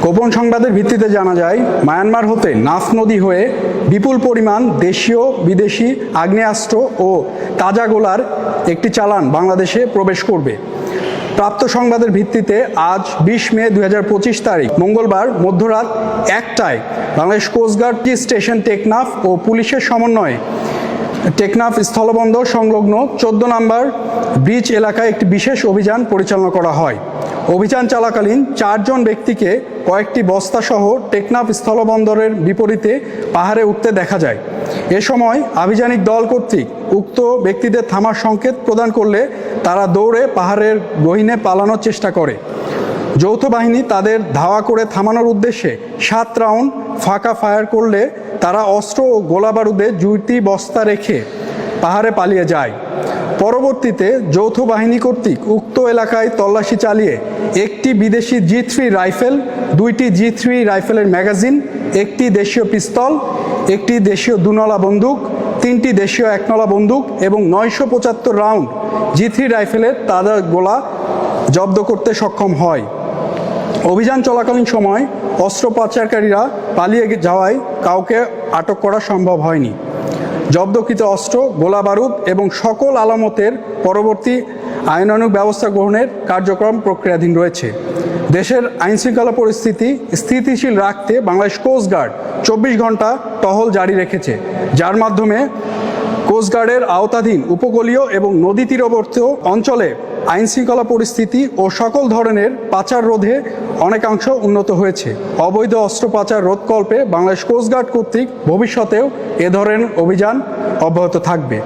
গোপন সংবাদের ভিত্তিতে জানা যায়, মায়ানমার হতে নাফ নদী হয়ে বিপুল পরিমাণ দেশীয় বিদেশি আগ্নেয়াস্ত্র ও তাজা গোলার একটি চালান বাংলাদেশে প্রবেশ করবে। প্রাপ্ত সংবাদের ভিত্তিতে আজ 20 মে 2025 তারিখ মঙ্গলবার মধ্যরাত 1টায় বাংলাদেশ কোস্টগার্ড স্টেশন টেকনাফ ও পুলিশের সমন্বয়ে টেকনাফ স্থলবন্দর সংলগ্ন 14 নম্বর ব্রিজ এলাকায় একটি বিশেষ অভিযান পরিচালনা করা হয়। অভিযান চলাকালীন 4 জন ব্যক্তিকে কয়েকটি বস্তাসহ টেকনাফ স্থলবন্দরের বিপরীতে পাহাড়ে উঠতে দেখা যায়। এ সময় আভিযানিক দল কর্তৃক উক্ত ব্যক্তিদের থামার সংকেত প্রদান করলে তারা দৌড়ে পাহাড়ের গহীনে পালানোর চেষ্টা করে। যৌথ বাহিনী তাদের ধাওয়া করে থামানোর উদ্দেশ্যে 7 রাউন্ড ফাঁকা ফায়ার করলে তারা অস্ত্র ও গোলাবারুদে 2টি বস্তা রেখে পাহাড়ে পালিয়ে যায়। পরবর্তীতে যৌথ বাহিনী কর্তৃক উক্ত এলাকায় তল্লাশি চালিয়ে একটি বিদেশি G3 রাইফেল, 2টি G3 রাইফেলের ম্যাগাজিন, একটি দেশীয় পিস্তল, একটি দেশীয় 2নলা বন্দুক, 3টি দেশীয় 1নলা বন্দুক এবং 975 রাউন্ড G3 রাইফেলের তাজা গোলা জব্দ করতে সক্ষম হয়। অভিযান চলাকালীন সময় অস্ত্র পাচারকারীরা পালিয়ে যাওয়ায় কাউকে আটক করা সম্ভব হয়নি। জব্দকৃত অস্ত্র, গোলা বারুদ এবং সকল আলামতের পরবর্তী আইনানুগ ব্যবস্থা গ্রহণের কার্যক্রম প্রক্রিয়াধীন রয়েছে। দেশের আইনশৃঙ্খলা পরিস্থিতি স্থিতিশীল রাখতে বাংলাদেশ কোস্টগার্ড 24 ঘন্টা টহল জারি রেখেছে, যার মাধ্যমে কোস্টগার্ডের আওতাধীন উপকূলীয় এবং নদী তীরবর্তী অঞ্চলে আইনশৃঙ্খলা পরিস্থিতি ও সকল ধরনের পাচার রোধে অনেকাংশ উন্নত হয়েছে। অবৈধ অস্ত্র পাচার রোধকল্পে বাংলাদেশ কোস্টগার্ড কর্তৃক ভবিষ্যতেও এ ধরনের অভিযান অব্যাহত থাকবে।